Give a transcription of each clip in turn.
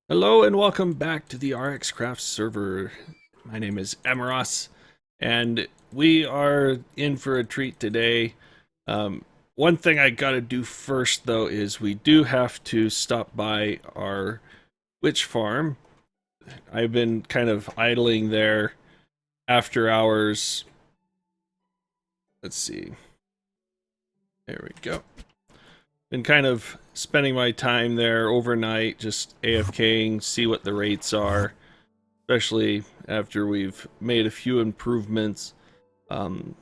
Hello and welcome back to the RxCraft server. My name is Amaros, and we are in for a treat today. One thing I gotta do first, though, is we do have to stop by our witch farm. I've been kind of idling there after hours. Let's see. There we go. Been kind of spending my time there overnight, just AFKing, see what the rates are, especially after we've made a few improvements. I'm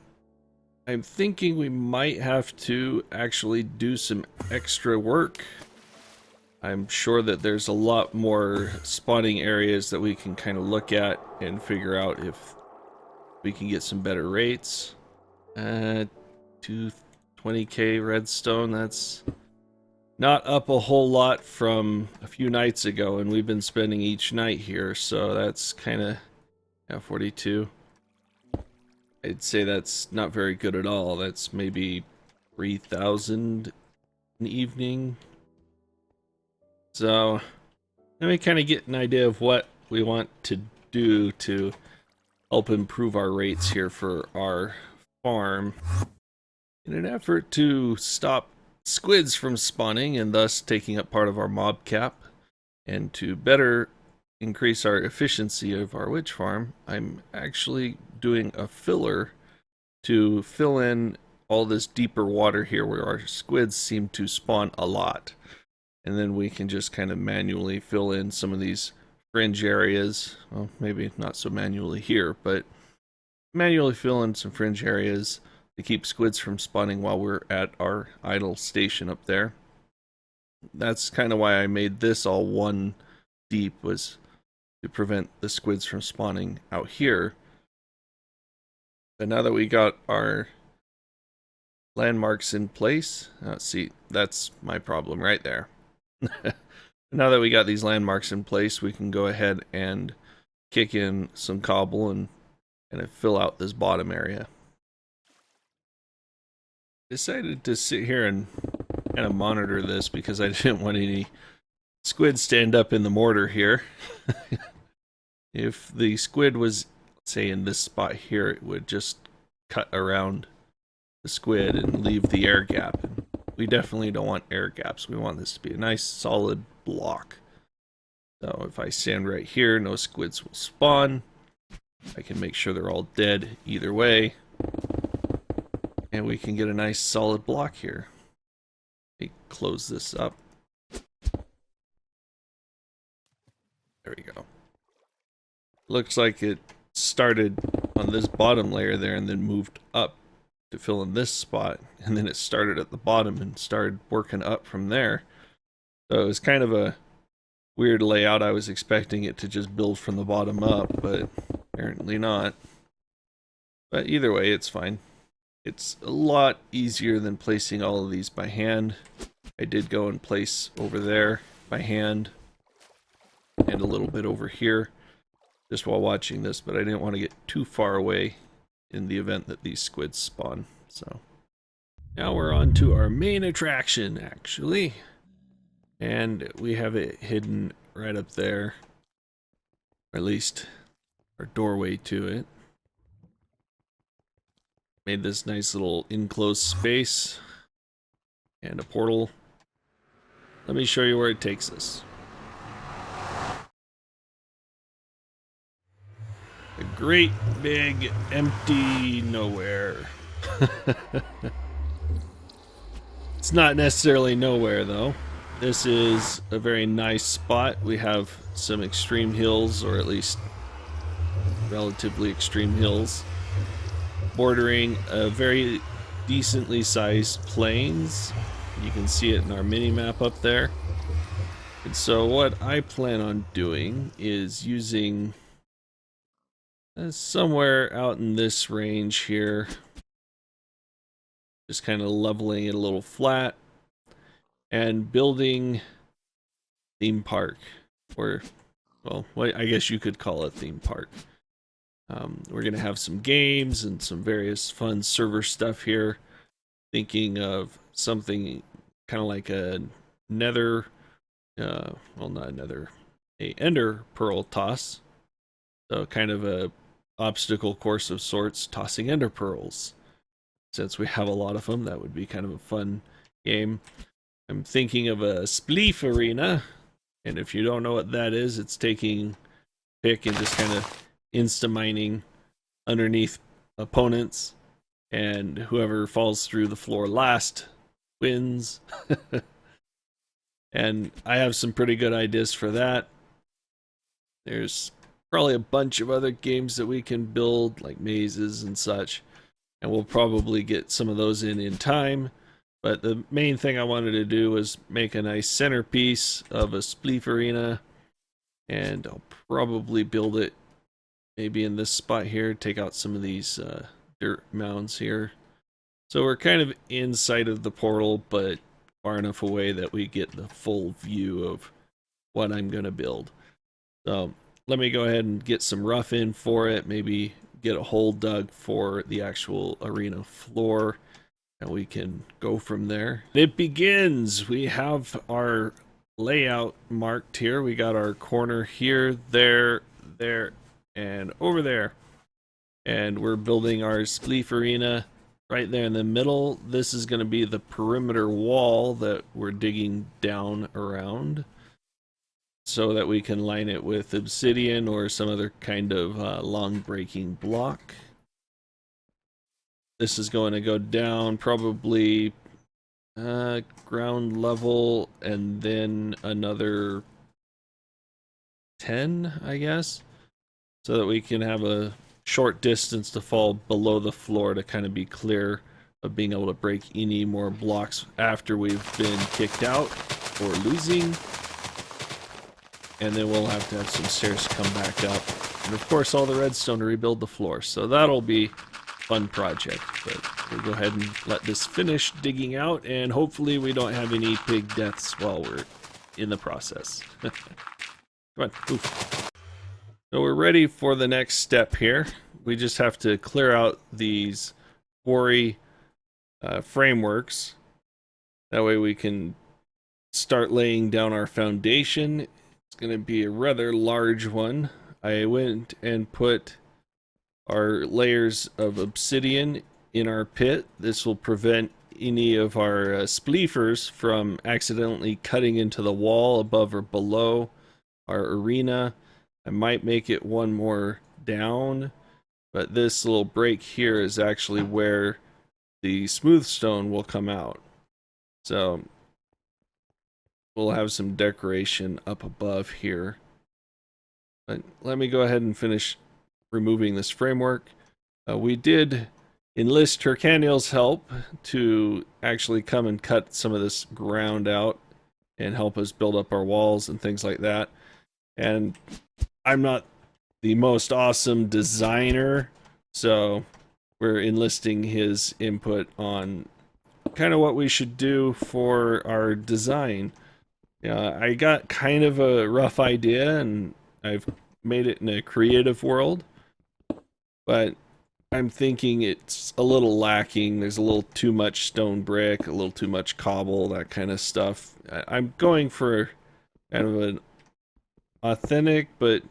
thinking we might have to actually do some extra work. I'm sure that there's a lot more spawning areas that we can kind of look at and figure out if we can get some better rates. 220k redstone, that's not up a whole lot from a few nights ago, and we've been spending each night here, so that's kind of, yeah, 42. I'd say that's not very good at all. That's maybe 3,000 an evening. So let me kind of get an idea of what we want to do to help improve our rates here for our farm in an effort to stop squids from spawning and thus taking up part of our mob cap, and to better increase our efficiency of our witch farm. I'm actually doing a filler to fill in all this deeper water here where our squids seem to spawn a lot, and then we can just kind of manually fill in some of these fringe areas. Well, maybe not so manually here, but manually fill in some fringe areas to keep squids from spawning while we're at our idle station up there. That's kind of why I made this all one deep, was to prevent the squids from spawning out here. But now that we got our landmarks in place, see, that's my problem right there. Now that we got these landmarks in place, we can go ahead and kick in some cobble and fill out this bottom area. Decided to sit here and kind of monitor this because I didn't want any squid stand up in the mortar here. If the squid was, say, in this spot here, it would just cut around the squid and leave the air gap. And we definitely don't want air gaps. We want this to be a nice solid block. So if I stand right here, no squids will spawn. I can make sure they're all dead either way. And we can get a nice solid block here. Let me close this up. There we go. Looks like it started on this bottom layer there and then moved up to fill in this spot. And then it started at the bottom and started working up from there. So it was kind of a weird layout. I was expecting it to just build from the bottom up, but apparently not. But either way, it's fine. It's a lot easier than placing all of these by hand. I did go and place over there by hand and a little bit over here just while watching this, but I didn't want to get too far away in the event that these squids spawn. So now we're on to our main attraction, actually. And we have it hidden right up there, or at least our doorway to it. Made this nice little enclosed space and a portal. Let me show you where it takes us. A great big empty nowhere. It's not necessarily nowhere though. This is a very nice spot. We have some extreme hills, or at least relatively extreme hills, bordering a very decently sized plains. You can see it in our mini map up there. And so what I plan on doing is using somewhere out in this range here, just kind of leveling it a little flat and building theme park, or, well, I guess you could call it theme park. We're going to have some games and some various fun server stuff here. Thinking of something kind of like a nether, well, not a nether, a ender pearl toss. So kind of a obstacle course of sorts, tossing ender pearls. Since we have a lot of them, that would be kind of a fun game. I'm thinking of a Spleef Arena, and if you don't know what that is, it's taking pick and just kind of insta-mining underneath opponents, and whoever falls through the floor last wins. And I have some pretty good ideas for that. There's probably a bunch of other games that we can build, like mazes and such, and we'll probably get some of those in time. But the main thing I wanted to do was make a nice centerpiece of a Spleef Arena, and I'll probably build it maybe in this spot here, take out some of these dirt mounds here. So we're kind of inside of the portal, but far enough away that we get the full view of what I'm going to build. So let me go ahead and get some rough in for it, maybe get a hole dug for the actual arena floor, and we can go from there. It begins. We have our layout marked here. We got our corner here, there, and over there. And we're building our Spleef Arena right there in the middle. This is going to be the perimeter wall that we're digging down around, so that we can line it with obsidian or some other kind of long breaking block. This is going to go down probably ground level and then another 10, I guess, so that we can have a short distance to fall below the floor to kind of be clear of being able to break any more blocks after we've been kicked out or losing. And then we'll have to have some stairs come back up, and of course all the redstone to rebuild the floor. So that'll be a fun project, but we'll go ahead and let this finish digging out, and hopefully we don't have any big deaths while we're in the process. Come on, move. So we're ready for the next step here. We just have to clear out these quarry frameworks. That way we can start laying down our foundation. It's going to be a rather large one. I went and put our layers of obsidian in our pit. This will prevent any of our spleefers from accidentally cutting into the wall above or below our arena. I might make it one more down, but this little break here is actually where the smoothstone will come out. So we'll have some decoration up above here. But let me go ahead and finish removing this framework. We did enlist Turcaniel's help to actually come and cut some of this ground out and help us build up our walls and things like that. And I'm not the most awesome designer, so we're enlisting his input on kind of what we should do for our design. I got kind of a rough idea, and I've made it in a creative world, but I'm thinking it's a little lacking. There's a little too much stone brick, a little too much cobble, that kind of stuff. I'm going for kind of an authentic but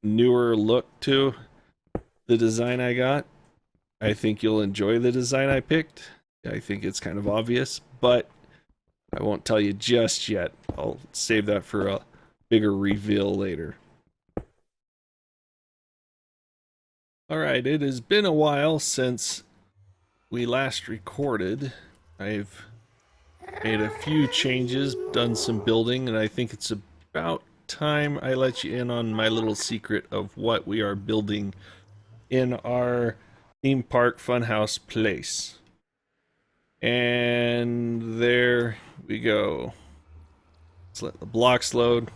newer look to the design I got. I think you'll enjoy the design I picked. I think it's kind of obvious, but I won't tell you just yet. I'll save that for a bigger reveal later. Alright, it has been a while since we last recorded. I've made a few changes, done some building, and I think it's about time I let you in on my little secret of what we are building in our theme park funhouse place. And there we go. Let's let the blocks load.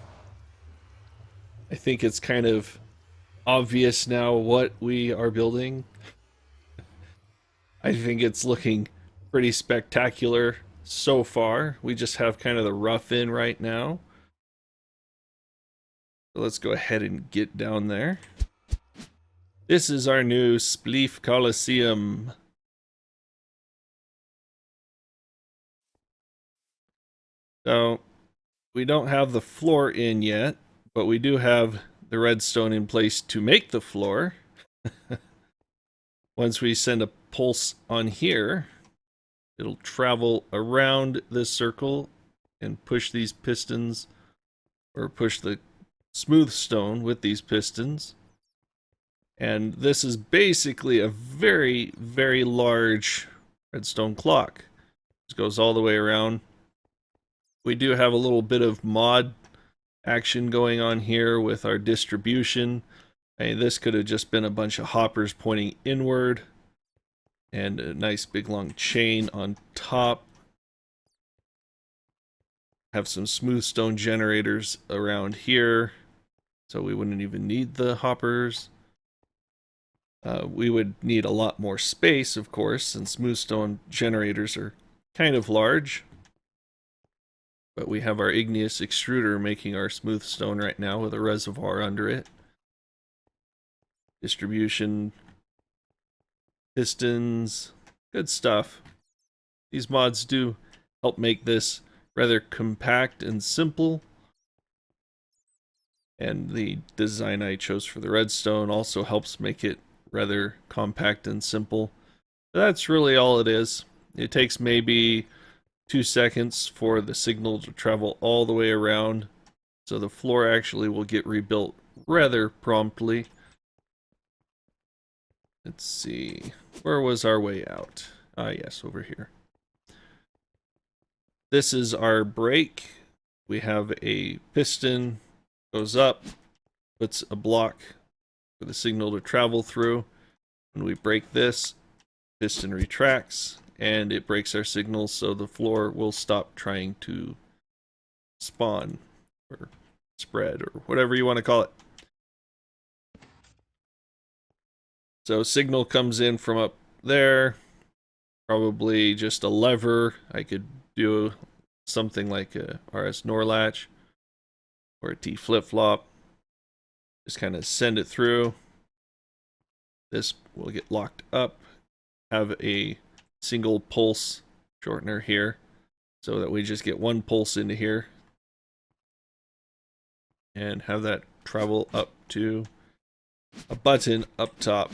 I think it's kind of obvious now what we are building. I think it's looking pretty spectacular so far. We just have kind of the rough in right now. So let's go ahead and get down there. This is our new Spleef Coliseum. So we don't have the floor in yet, but we do have the redstone in place to make the floor. Once we send a pulse on here, it'll travel around this circle and push these pistons, or push the smoothstone with these pistons. And this is basically a very, very large redstone clock. This goes all the way around. We do have a little bit of mod action going on here with our distribution. I mean, this could have just been a bunch of hoppers pointing inward and a nice big long chain on top. Have some smoothstone generators around here, so we wouldn't even need the hoppers. We would need a lot more space, of course, since smoothstone generators are kind of large. But we have our igneous extruder making our smoothstone right now with a reservoir under it. Distribution, pistons, good stuff. These mods do help make this rather compact and simple. And the design I chose for the redstone also helps make it rather compact and simple. But that's really all it is. It takes maybe 2 seconds for the signal to travel all the way around, so the floor actually will get rebuilt rather promptly. Let's see, where was our way out? Ah, yes, over here. This is our break. We have a piston, goes up, puts a block for the signal to travel through. When we break this, piston retracts, and it breaks our signal, so the floor will stop trying to spawn or spread or whatever you want to call it. So signal comes in from up there, probably just a lever. I could do something like a RS NOR latch or a T flip-flop. Just kind of send it through. This will get locked up. Have a single pulse shortener here so that we just get one pulse into here and have that travel up to a button up top,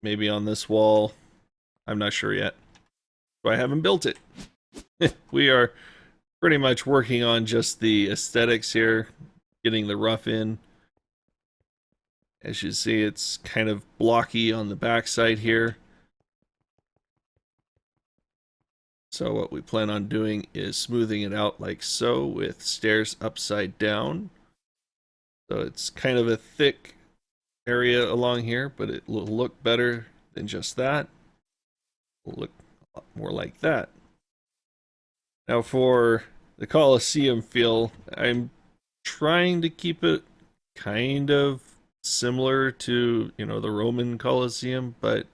maybe on this wall. I'm not sure yet, so I haven't built it. We are pretty much working on just the aesthetics here, getting the rough in. As you see, it's kind of blocky on the backside here. So what we plan on doing is smoothing it out like so, with stairs upside down. So it's kind of a thick area along here, but it will look better than just that. It will look a lot more like that. Now for the Colosseum feel, I'm trying to keep it kind of similar to, you know, the Roman Colosseum, but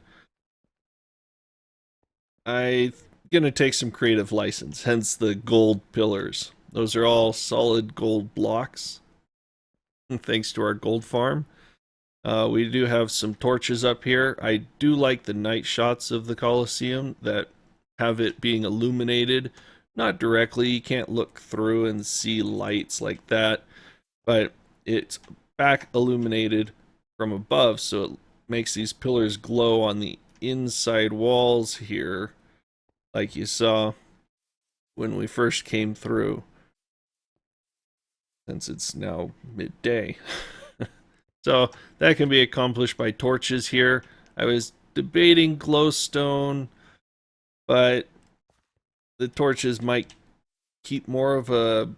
I'm gonna take some creative license, hence the gold pillars. Those are all solid gold blocks, thanks to our gold farm. We do have some torches up here. I do like the night shots of the Colosseum that have it being illuminated. Not directly, you can't look through and see lights like that, but it's back illuminated from above, so it makes these pillars glow on the inside walls here, like you saw when we first came through, since it's now midday. So that can be accomplished by torches here. I was debating glowstone, but the torches might keep more of a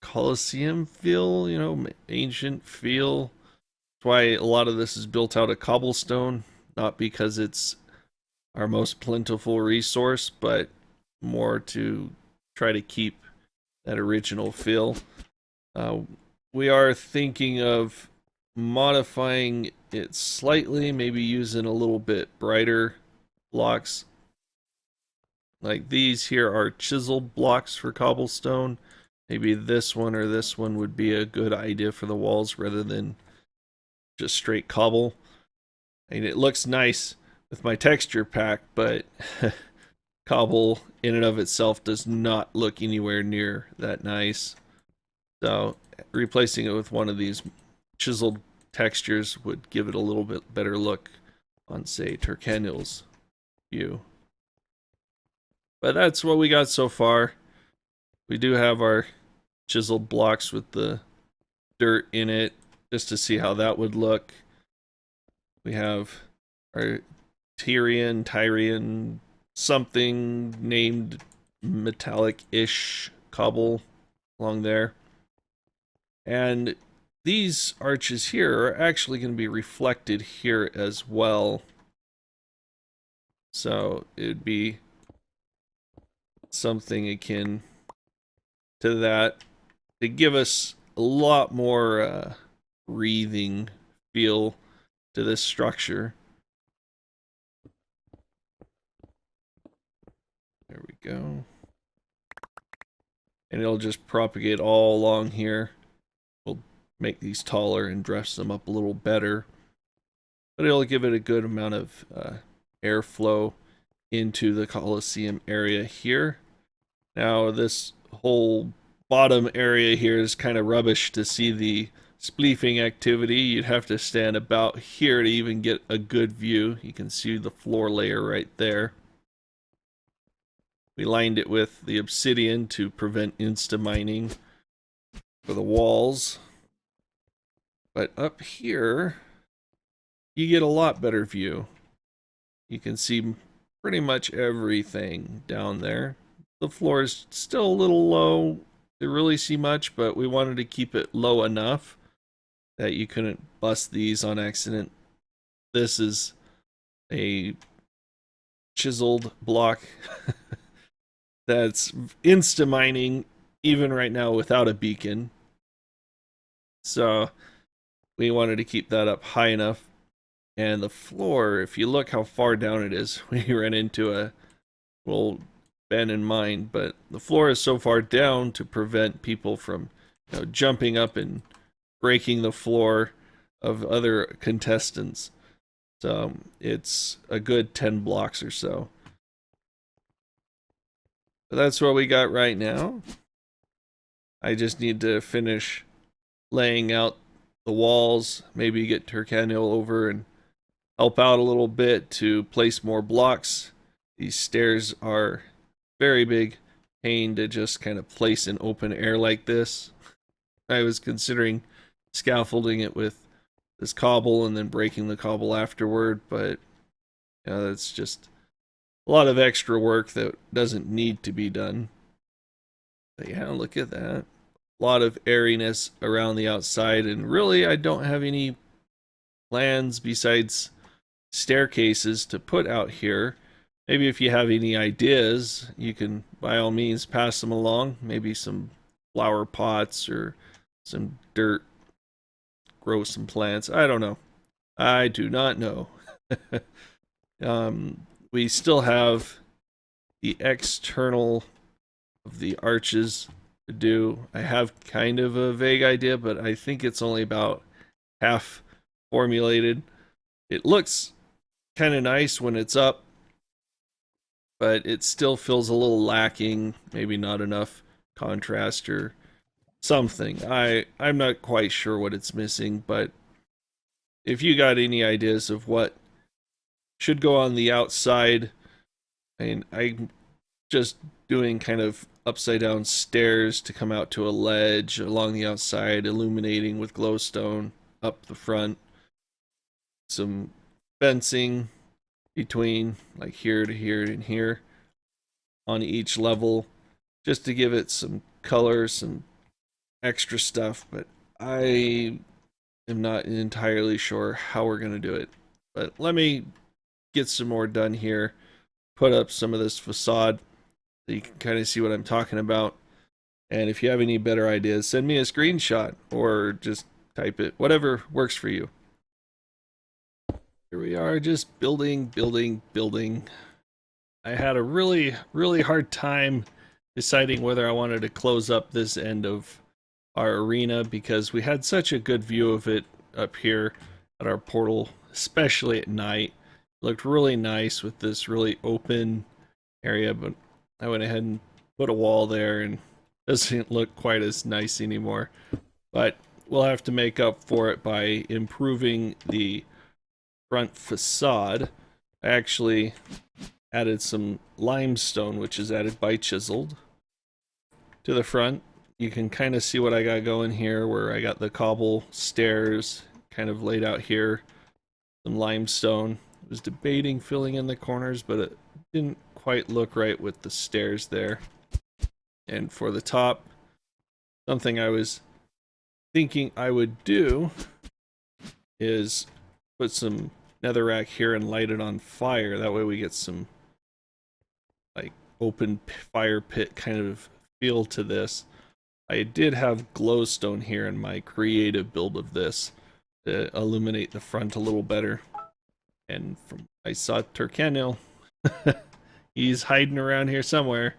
Colosseum feel, you know, ancient feel. That's why a lot of this is built out of cobblestone, not because it's our most plentiful resource, but more to try to keep that original feel. We are thinking of modifying it slightly, maybe using a little bit brighter blocks. Like these here are chiseled blocks for cobblestone. Maybe this one or this one would be a good idea for the walls rather than just straight cobble. I mean, it looks nice with my texture pack, but cobble in and of itself does not look anywhere near that nice. So replacing it with one of these chiseled textures would give it a little bit better look on, say, Turcanul's view. But that's what we got so far. We do have our chiseled blocks with the dirt in it, just to see how that would look. We have our Tyrian, something named metallic-ish cobble along there. And these arches here are actually going to be reflected here as well. So it'd be something akin to that to give us a lot more breathing feel to this structure. There we go. And it'll just propagate all along here. We'll make these taller and dress them up a little better. But it'll give it a good amount of airflow into the Colosseum area here. Now this whole bottom area here is kind of rubbish to see the spleefing activity. You'd have to stand about here to even get a good view. You can see the floor layer right there. We lined it with the obsidian to prevent insta-mining for the walls. But up here, you get a lot better view. You can see pretty much everything down there. The floor is still a little low to really see much, but we wanted to keep it low enough that you couldn't bust these on accident. This is a chiseled block that's insta-mining even right now without a beacon. So we wanted to keep that up high enough. And the floor, if you look how far down it is, we ran into a little bend in mine, but the floor is so far down to prevent people from, you know, jumping up and breaking the floor of other contestants. So it's a good 10 blocks or so. But that's what we got right now. I just need to finish laying out the walls, maybe get Turcanul over and help out a little bit to place more blocks. These stairs are very big pain to just kind of place in open air like this. I was considering scaffolding it with this cobble and then breaking the cobble afterward, but you know, that's just a lot of extra work that doesn't need to be done. But yeah, look at that. A lot of airiness around the outside, and really I don't have any plans besides staircases to put out here. Maybe if you have any ideas, you can by all means pass them along. Maybe some flower pots or some dirt, grow some plants. I don't know. I do not know. We still have the external of the arches to do. I have kind of a vague idea, but I think it's only about half formulated. It looks kind of nice when it's up, but it still feels a little lacking, maybe not enough contrast or something. I'm not quite sure what it's missing, but if you got any ideas of what should go on the outside, I mean, I'm just doing kind of upside down stairs to come out to a ledge along the outside, illuminating with glowstone up the front. Some fencing between like here to here and here on each level, just to give it some color, some extra stuff, but I am not entirely sure how we're going to do it. But let me get some more done here, put up some of this facade so you can kind of see what I'm talking about. And if you have any better ideas, send me a screenshot or just type it, whatever works for you. Here we are, just building. I had a really hard time deciding whether I wanted to close up this end of our arena because we had such a good view of it up here at our portal, especially at night. It looked really nice with this really open area, but I went ahead and put a wall there and doesn't look quite as nice anymore. But we'll have to make up for it by improving the front facade. I actually added some limestone, which is added by chiseled, to the front. You can kind of see what I got going here, where I got the cobble stairs kind of laid out here, some limestone. I was debating filling in the corners, but it didn't quite look right with the stairs there. And for the top, something I was thinking I would do is put some netherrack here and light it on fire. That way we get some like open fire pit kind of feel to this. I did have glowstone here in my creative build of this to illuminate the front a little better. And from I saw Turcanil. He's hiding around here somewhere.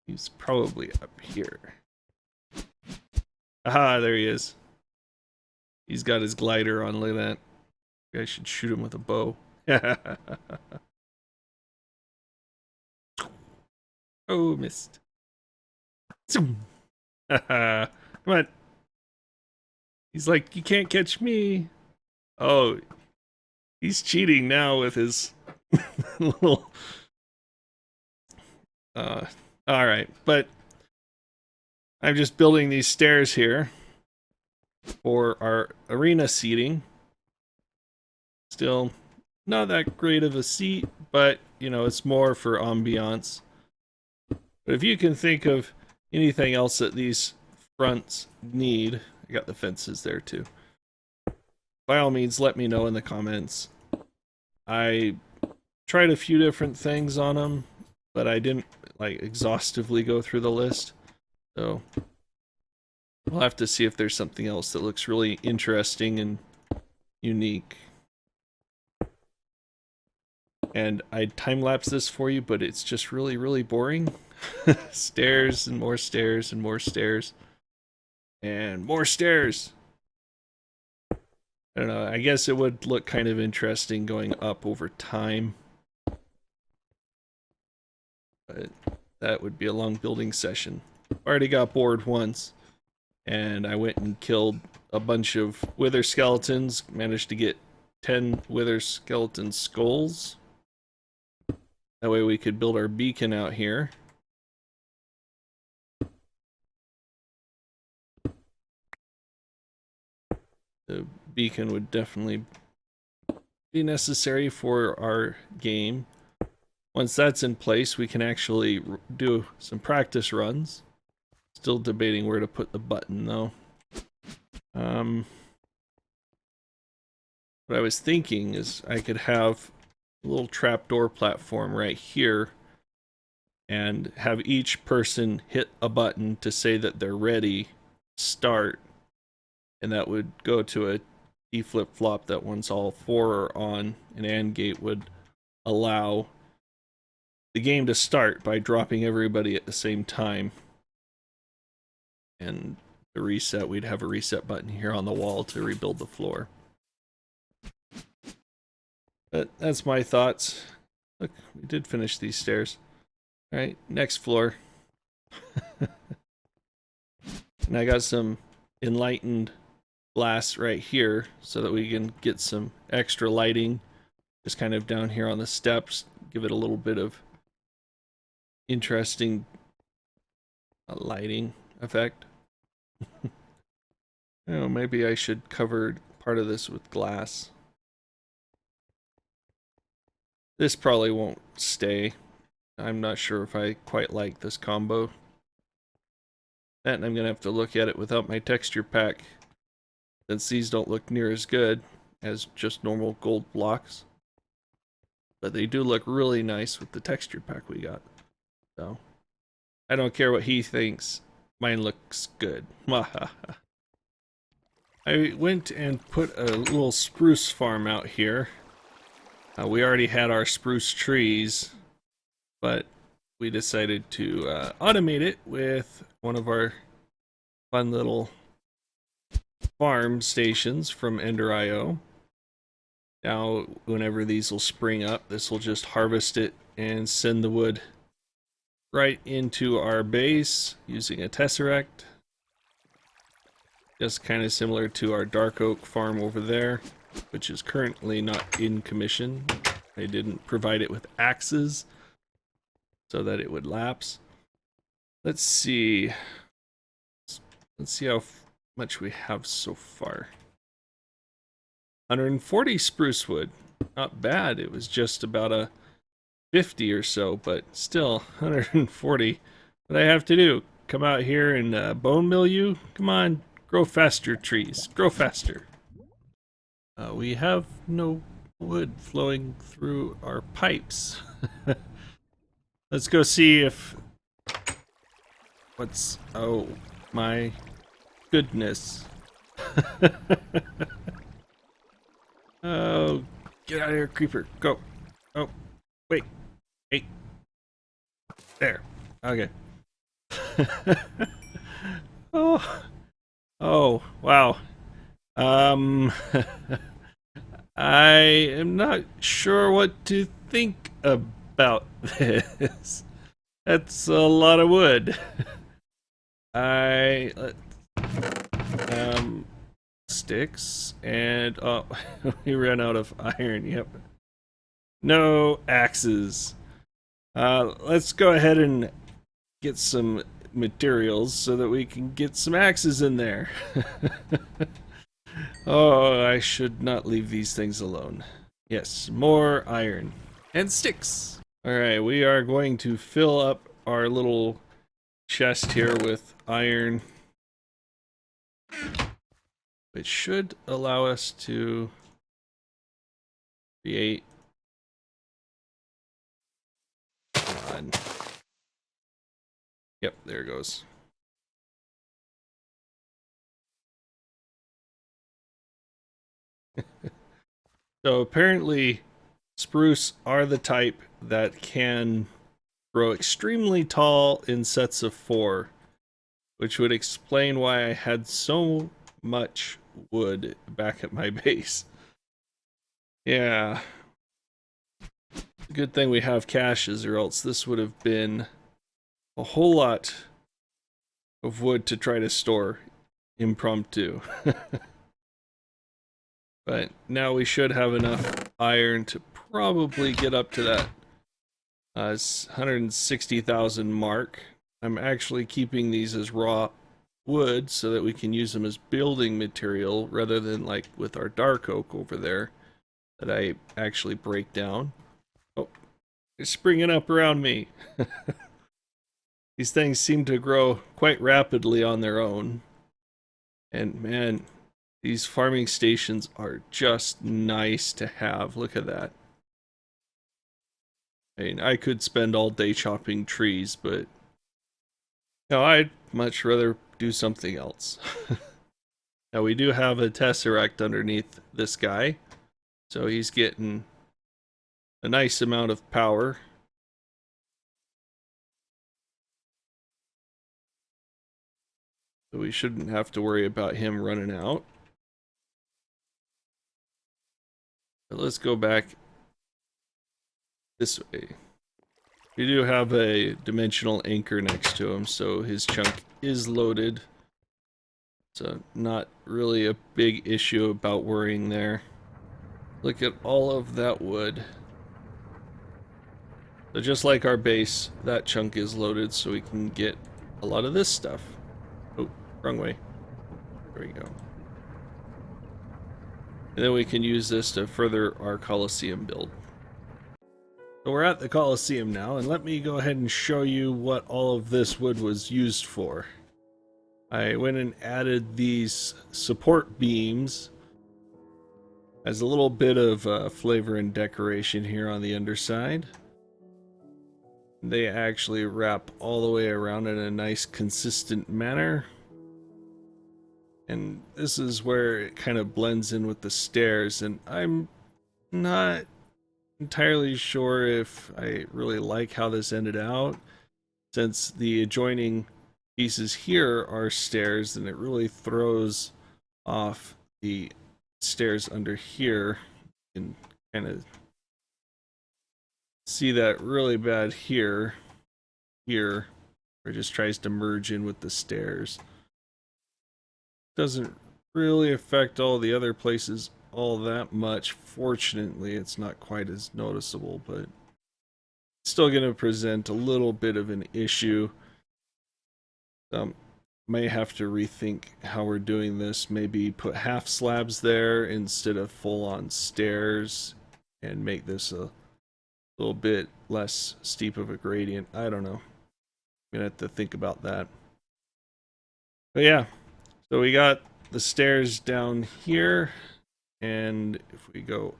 He's probably up here. Aha, there he is. He's got his glider on, look at that. I should shoot him with a bow. Oh, missed. Come on. He's like, you can't catch me. Oh, he's cheating now with his little... Alright, but I'm just building these stairs here for our arena seating. Still not that great of a seat, but, you know, it's more for ambiance. But if you can think of anything else that these fronts need, I got the fences there too. By all means, let me know in the comments. I tried a few different things on them, but I didn't like exhaustively go through the list. So we'll have to see if there's something else that looks really interesting and unique. And I time-lapse this for you, but it's just really, really boring. Stairs and more stairs and more stairs. And more stairs. I don't know, I guess it would look kind of interesting going up over time. But that would be a long building session. Already got bored once. And I went and killed a bunch of wither skeletons. Managed to get 10 wither skeleton skulls. That way we could build our beacon out here. The beacon would definitely be necessary for our game. Once that's in place, we can actually do some practice runs. Still debating where to put the button though. What I was thinking is I could have a little trapdoor platform right here and have each person hit a button to say that they're ready, start, and that would go to a T flip-flop that once all four are on, an AND gate would allow the game to start by dropping everybody at the same time. And the reset, we'd have a reset button here on the wall to rebuild the floor. But that's my thoughts. Look, we did finish these stairs. Alright, next floor. And I got some enlightened glass right here so that we can get some extra lighting just kind of down here on the steps, give it a little bit of interesting lighting effect. Oh, maybe I should cover part of this with glass. This probably won't stay. I'm not sure if I quite like this combo. And I'm gonna have to look at it without my texture pack, since these don't look near as good as just normal gold blocks. But they do look really nice with the texture pack we got. So I don't care what he thinks. Mine looks good. I went and put a little spruce farm out here. We already had our spruce trees, but we decided to automate it with one of our fun little farm stations from Ender.io. Now, whenever these will spring up, this will just harvest it and send the wood right into our base using a tesseract. Just kind of similar to our dark oak farm over there, which is currently not in commission. They didn't provide it with axes so that it would lapse. Let's see. Let's see how much we have so far. 140 spruce wood. Not bad. It was just about a 50 or so, but still 140. What I have to do? Come out here and bone mill you? Come on, grow faster, trees. Grow faster. We have no wood flowing through our pipes. Let's go see if... What's... Oh, my goodness. Oh, get out of here, creeper. Go. Oh, wait. Hey. There. Okay. Oh. Oh, wow. I am not sure what to think about this. That's a lot of wood. Sticks and oh, we ran out of iron. Yep. No axes. Let's go ahead and get some materials so that we can get some axes in there. Oh, I should not leave these things alone. Yes, more iron and sticks. Alright, we are going to fill up our little chest here with iron, which should allow us to create... Come on. Yep, there it goes. So apparently spruce are the type that can grow extremely tall in sets of 4, which would explain why I had so much wood back at my base. Yeah. Good thing we have caches, or else this would have been a whole lot of wood to try to store impromptu. But now we should have enough iron to probably get up to that 160,000 mark. I'm actually keeping these as raw wood so that we can use them as building material rather than like with our dark oak over there that I actually break down. Oh, they're springing up around me. These things seem to grow quite rapidly on their own. And man, these farming stations are just nice to have. Look at that. I mean, I could spend all day chopping trees, but no, I'd much rather do something else. Now we do have a tesseract underneath this guy, so he's getting a nice amount of power. So we shouldn't have to worry about him running out. But let's go back this way. We do have a dimensional anchor next to him, so his chunk is loaded. So not really a big issue about worrying there. Look at all of that wood. So just like our base, that chunk is loaded so we can get a lot of this stuff. Oh, wrong way. There we go. And then we can use this to further our Colosseum build. So we're at the Colosseum now, and let me go ahead and show you what all of this wood was used for. I went and added these support beams as a little bit of flavor and decoration here on the underside. They actually wrap all the way around in a nice consistent manner. And this is where it kind of blends in with the stairs, and I'm not entirely sure if I really like how this ended out, since the adjoining pieces here are stairs, and it really throws off the stairs under here. You can kind of see that really bad here. here, or just tries to merge in with the stairs. Doesn't really affect all the other places all that much. Fortunately, it's not quite as noticeable, but it's still going to present a little bit of an issue. May have to rethink how we're doing this. Maybe put half slabs there instead of full-on stairs and make this a little bit less steep of a gradient. I don't know. I'm gonna have to think about that. But yeah, so we got the stairs down here, and if we go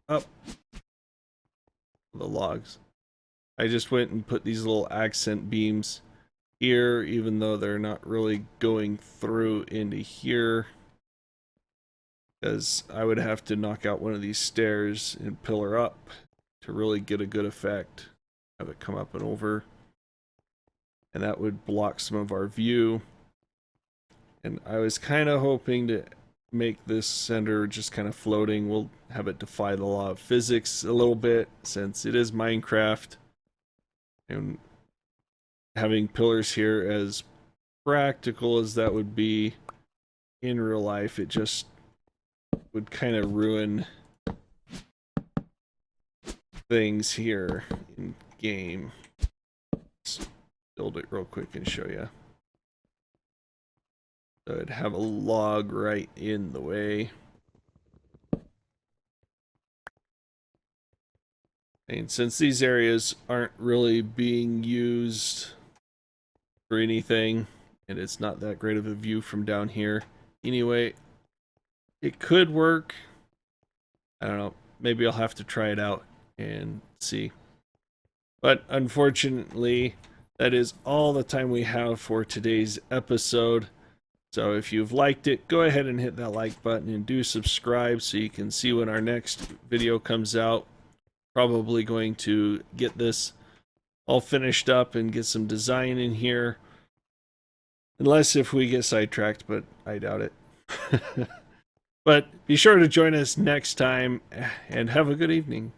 up the logs, I just went and put these little accent beams here, even though they're not really going through into here, because I would have to knock out one of these stairs and pillar up to really get a good effect. Have it come up and over, and that would block some of our view. And I was kind of hoping to make this center just kind of floating. We'll have it defy the law of physics a little bit, since it is Minecraft, and having pillars here, as practical as that would be in real life, it just would kind of ruin things here in game. Let's build it real quick and show you. So I'd have a log right in the way. And since these areas aren't really being used for anything, and it's not that great of a view from down here anyway, it could work. I don't know, maybe I'll have to try it out and see. But unfortunately, that is all the time we have for today's episode. So if you've liked it, go ahead and hit that like button and do subscribe so you can see when our next video comes out. Probably going to get this all finished up and get some design in here. Unless if we get sidetracked, but I doubt it. But be sure to join us next time, and have a good evening.